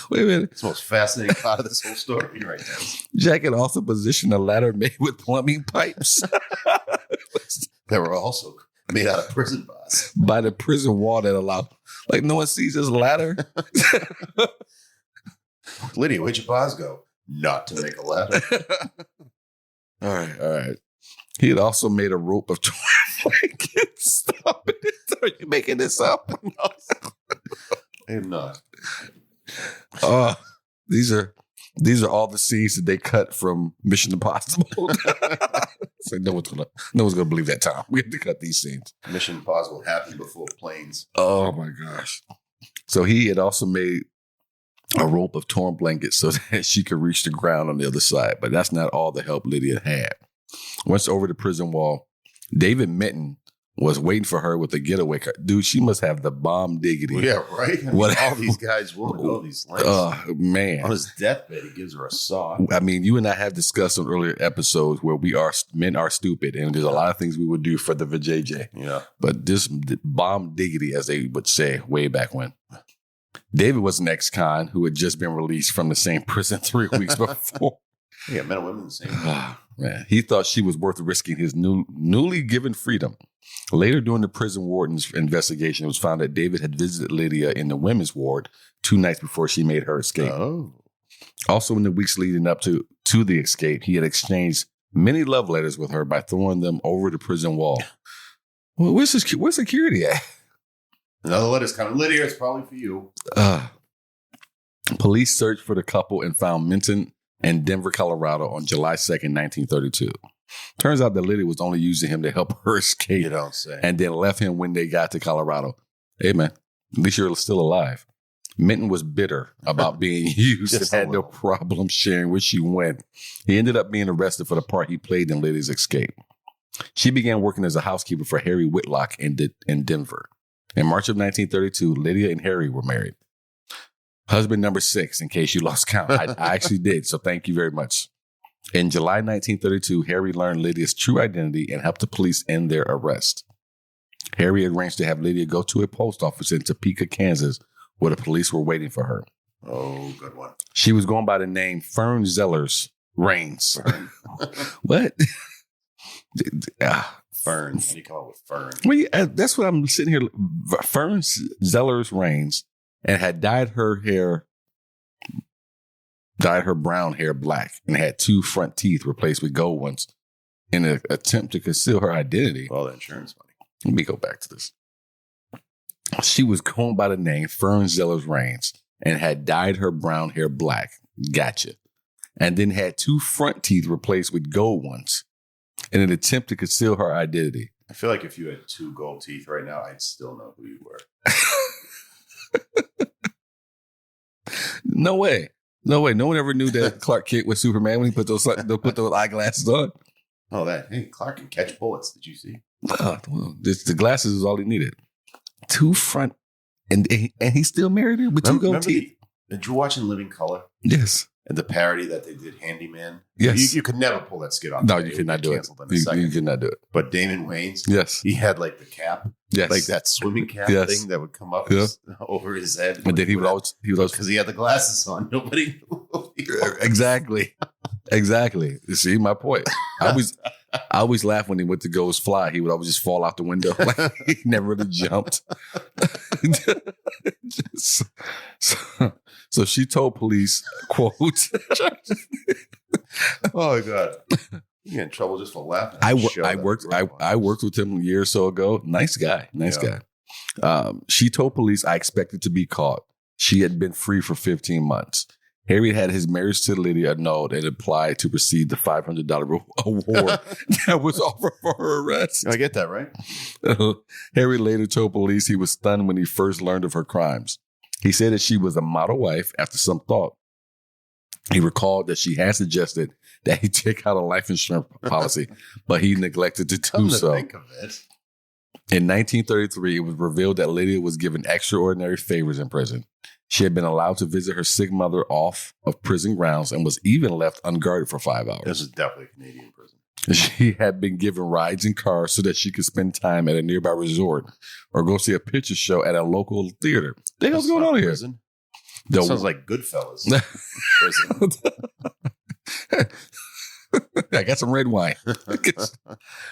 Wait a minute. It's the most fascinating part of this whole story right now. Jack had also positioned a ladder made with plumbing pipes. That were also made out of prison bars. By the prison wall that allowed, like no one sees this ladder. Lydia, where'd your bars go? Not to make a ladder. All right. He had also made a rope of 12 blankets. Stop it. Are you making this up? No, I am not. These are all the scenes that they cut from Mission Impossible. So no one's gonna believe that, Tom. We have to cut these scenes. Mission Impossible happened before planes. Oh my gosh. So he had also made a rope of torn blankets so that she could reach the ground on the other side. But that's not all the help Lydia had. Once over the prison wall, David Minton was waiting for her with a getaway car. Dude, she must have the bomb diggity. Well, yeah, right? I mean, all these guys willing to go these lengths. Oh, man. On his deathbed, he gives her a saw. I mean, you and I have discussed on earlier episodes where men are stupid, and there's a lot of things we would do for the vajayjay. Yeah. But this bomb diggity, as they would say way back when. David was an ex-con who had just been released from the same prison 3 weeks before. Yeah, men and women the same. Man, he thought she was worth risking his newly given freedom. Later, during the prison warden's investigation, it was found that David had visited Lydia in the women's ward 2 nights before she made her escape. Oh. Also, in the weeks leading up to the escape, he had exchanged many love letters with her by throwing them over the prison wall. Well, where's security at? Another letter's coming. Lydia, it's probably for you. Police searched for the couple and found Minton in Denver, Colorado on July 2nd, 1932. Turns out that Lydia was only using him to help her escape. You don't say. And then left him when they got to Colorado. Hey, man, at least you're still alive. Minton was bitter about being used and had no problem sharing where she went. He ended up being arrested for the part he played in Lydia's escape. She began working as a housekeeper for Harry Whitlock in Denver. In March of 1932, Lydia and Harry were married. Husband number 6, in case you lost count. I actually did, so thank you very much. In July 1932, Harry learned Lydia's true identity and helped the police in their arrest. Harry arranged to have Lydia go to a post office in Topeka, Kansas, where the police were waiting for her. Oh, good one. She was going by the name Fern Zellers Rains. What? Fern. How do you come up with Fern? Well, yeah, that's what I'm sitting here. Fern Zellers Rains, and had dyed her brown hair black, and had 2 front teeth replaced with gold ones in an attempt to conceal her identity. Well, the insurance money. Let me go back to this. She was going by the name Fern Zellers Rains and had dyed her brown hair black. Gotcha. And then had 2 front teeth replaced with gold ones in an attempt to conceal her identity. I feel like if you had 2 gold teeth right now, I'd still know who you were. No way. No way. No one ever knew that Clark Kent was Superman when he put those eyeglasses on. Oh, hey, Clark can catch bullets. Did you see? Well, the glasses is all he needed. 2 front, and he still married her with 2 gold teeth. Did you watch In Living Color? Yes. And the parody that they did, Handyman? Yes. You could never pull that skit off. No, you could not do it. You could not do it. But Damon Wayans, yes, he had like the cap, yes, like that swimming cap thing that would come up over his head. And then he would always because he had the glasses on. Nobody knew. Exactly. You see my point. I always laugh when he went to go fly. He would always just fall out the window. Like he never really jumped. So she told police, quote, "Oh my God, you get in trouble just for laughing." I worked with him a year or so ago. Nice guy. She told police, "I expected to be caught. She had been free for 15 months. Harry had his marriage to Lydia annulled and applied to receive the $500 award that was offered for her arrest." I get that, right? Harry later told police he was stunned when he first learned of her crimes. He said that she was a model wife after some thought. He recalled that she had suggested that he take out a life insurance policy, but he neglected to do so. Think of it. In 1933, it was revealed that Lydia was given extraordinary favors in prison. She had been allowed to visit her sick mother off of prison grounds and was even left unguarded for 5 hours. This is definitely a Canadian prison. She had been given rides in cars so that she could spend time at a nearby resort or go see a picture show at a local theater. What the hell's going on here? Prison? That sounds like Goodfellas. Prison. I got some red wine.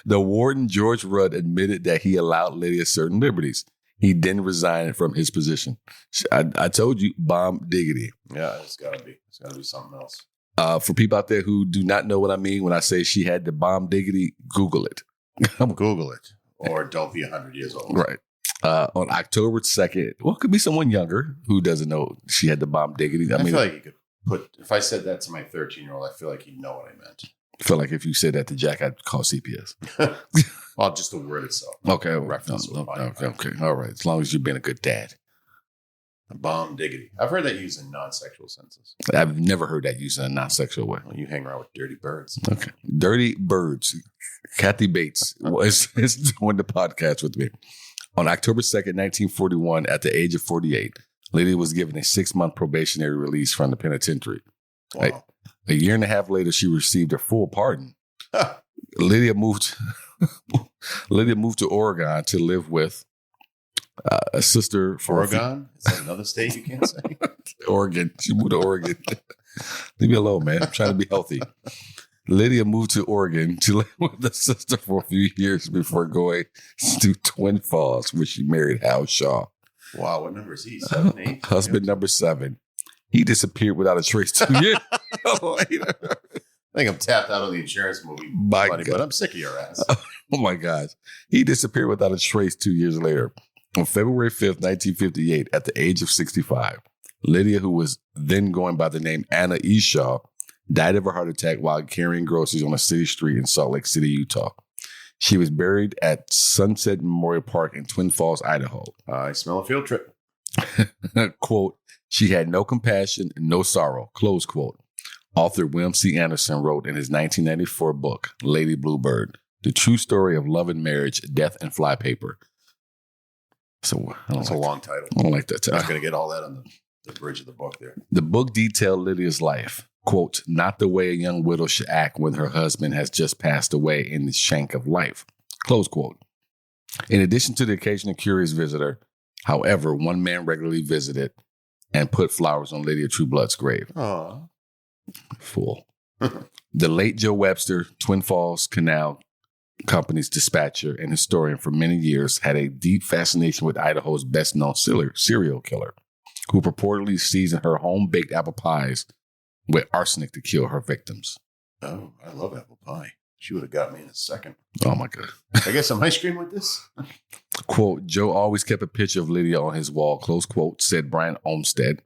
The warden, George Rudd, admitted that he allowed Lydia certain liberties. He then resigned from his position. I told you, bomb diggity. Yeah, it's got to be. It's got to be something else. For people out there who do not know what I mean when I say she had the bomb diggity, Google it. Google it. Or don't be 100 years old. Right. On October 2nd, well, it could be someone younger who doesn't know she had the bomb diggity. I feel like you could if I said that to my 13-year-old, I feel like he'd know what I meant. I feel like if you said that to Jack, I'd call CPS. Well, just the word itself. Okay. Reference. Okay. All right. As long as you've been a good dad. Bomb diggity. I've heard that used in non-sexual senses. I've never heard that used in a non-sexual way. Well, you hang around with dirty birds. Okay. Dirty birds. Kathy Bates is doing the podcast with me. On October 2nd, 1941, at the age of 48, Lydia was given a 6-month probationary release from the penitentiary. Wow. A year and a half later, she received her full pardon. Lydia moved to Oregon to live with a sister for Oregon? Is that another state you can't say? Oregon. She moved to Oregon. Leave me alone, man. I'm trying to be healthy. Lydia moved to Oregon to live with a sister for a few years before going to Twin Falls, where she married Hal Shaw. Wow, what number is he? 7, 8? Husband number 7. He disappeared without a trace 2 years later. I think I'm tapped out on the insurance movie money, but I'm sick of your ass. Oh my gosh. He disappeared without a trace 2 years later. On February 5th, 1958, at the age of 65, Lydia, who was then going by the name Anna E. Shaw, died of a heart attack while carrying groceries on a city street in Salt Lake City, Utah. She was buried at Sunset Memorial Park in Twin Falls, Idaho. I smell a field trip. Quote, she had no compassion and no sorrow, close quote. Author William C. Anderson wrote in his 1994 book, Lady Bluebird, the true story of love and marriage, death and flypaper. So that's a long title. I don't like that title. I'm not going to get all that on the bridge of the book there. The book detailed Lydia's life. Quote, not the way a young widow should act when her husband has just passed away in the shank of life. Close quote. In addition to the occasional curious visitor, however, one man regularly visited and put flowers on Lydia Trueblood's grave. Aww. Fool. The late Joe Webster, Twin Falls Canal Company's dispatcher and historian for many years, had a deep fascination with Idaho's best-known serial killer, who purportedly seasoned her home-baked apple pies with arsenic to kill her victims. Oh, I love apple pie. She would have got me in a second. Oh, my God. I get some ice cream with this? Quote, Joe always kept a picture of Lydia on his wall, close quote, said Brian Olmsted,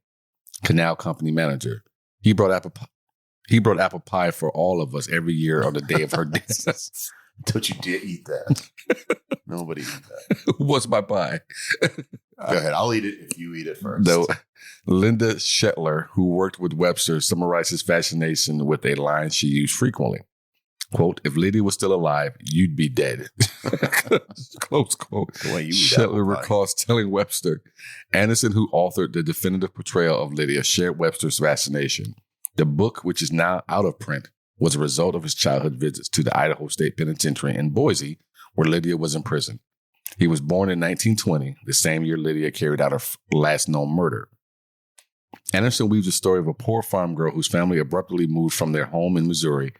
Canal Company manager. He brought apple pie for all of us every year on the day of her death. Don't you dare eat that. Nobody eat that. What's my pie? Go ahead. I'll eat it if you eat it first. No. Linda Shetler, who worked with Webster, summarized his fascination with a line she used frequently. Quote, if Lydia was still alive, you'd be dead. Close quote. The way you eat Shetler recalls telling Webster, Anderson, who authored the definitive portrayal of Lydia, shared Webster's fascination. The book, which is now out of print, was a result of his childhood visits to the Idaho State Penitentiary in Boise, where Lydia was imprisoned. He was born in 1920, the same year Lydia carried out her last known murder. Anderson weaves the story of a poor farm girl whose family abruptly moved from their home in Missouri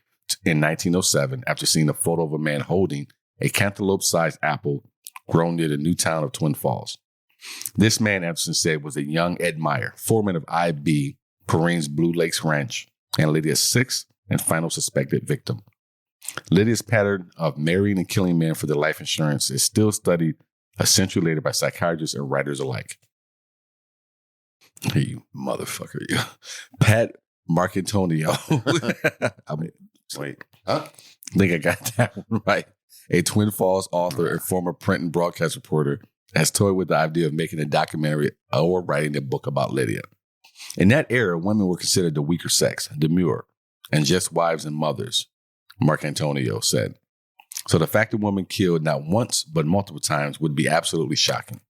in 1907 after seeing a photo of a man holding a cantaloupe-sized apple grown near the new town of Twin Falls. This man, Anderson said, was a young Ed Meyer, foreman of I.B. Perrine's Blue Lakes Ranch, and Lydia's sixth and final suspected victim. Lydia's pattern of marrying and killing men for their life insurance is still studied a century later by psychiatrists and writers alike. Hey, you motherfucker. You. Pat Marcantonio. Wait, huh? I think I got that one right. A Twin Falls author and former print and broadcast reporter has toyed with the idea of making a documentary or writing a book about Lydia. In that era, women were considered the weaker sex, demure, and just wives and mothers, Marcantonio said. So the fact that women killed not once, but multiple times would be absolutely shocking.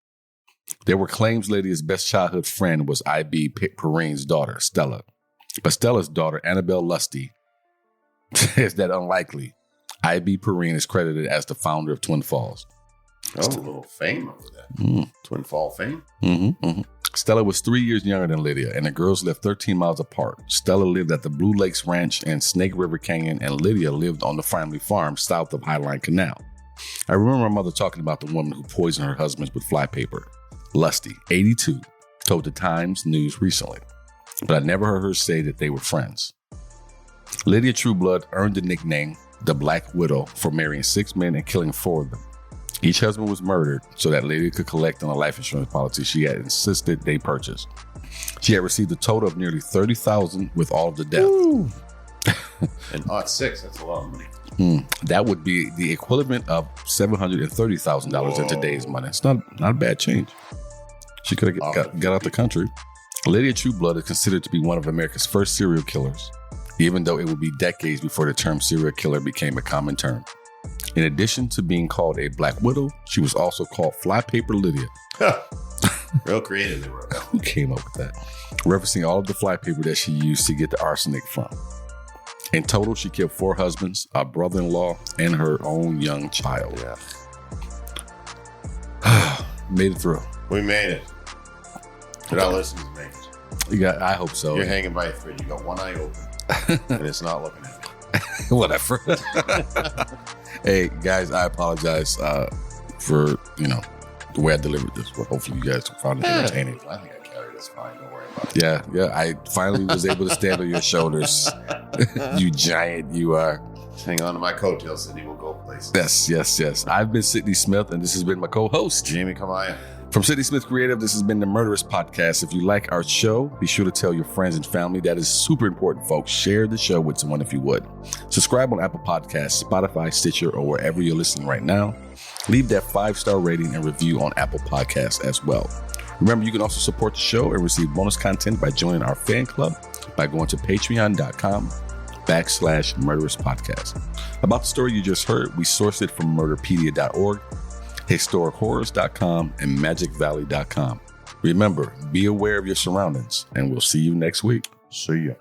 There were claims Lydia's best childhood friend was I.B. Perrine's daughter, Stella. But Stella's daughter, Annabelle Lusty, says that unlikely. I.B. Perrine is credited as the founder of Twin Falls. Oh, a little fame over that. Twin Fall fame? Mm-hmm, mm-hmm. Stella was 3 years younger than Lydia, and the girls lived 13 miles apart. Stella lived at the Blue Lakes Ranch in Snake River Canyon, and Lydia lived on the family farm south of Highline Canal. I remember my mother talking about the woman who poisoned her husbands with flypaper. Lusty, 82, told the Times News recently, but I never heard her say that they were friends. Lydia Trueblood earned the nickname the Black Widow for marrying 6 men and killing 4 of them. Each husband was murdered so that Lydia could collect on a life insurance policy she had insisted they purchase. She had received a total of nearly $30,000 with all of the deaths. And 06, that's a lot of money. That would be the equivalent of $730,000 in today's money. It's not a bad change. She could have got out the country. Lydia Trueblood is considered to be one of America's first serial killers, even though it would be decades before the term serial killer became a common term. In addition to being called a Black Widow, she was also called Flypaper Lydia. Real creative they were. Who came up with that? Referencing all of the flypaper that she used to get the arsenic from. In total, she killed 4 husbands, a brother-in-law, and her own young child. Yeah. Made it through. We made it. Did our listeners make it? I hope so. You're hanging by a thread. You got one eye open, and it's not looking at you. Whatever. Hey, guys, I apologize for, the way I delivered this, but hopefully you guys found it entertaining. I think I carried this fine. Don't worry about it. Yeah. I finally was able to stand on your shoulders. You giant, you are. Hang on to my coattails, Sidney. We'll go places. Yes. I've been Sidney Smith, and this has been my co-host, Jamie Kamaya. From Sidney Smith Creative, this has been the Murderess Podcast. If you like our show, be sure to tell your friends and family. That is super important, folks. Share the show with someone if you would. Subscribe on Apple Podcasts, Spotify, Stitcher, or wherever you're listening right now. Leave that 5-star rating and review on Apple Podcasts as well. Remember, you can also support the show and receive bonus content by joining our fan club by going to patreon.com/Murderous Podcast. About the story you just heard, we sourced it from murderpedia.org, historichorrors.com, and magicvalley.com. Remember, be aware of your surroundings, and we'll see you next week. See ya.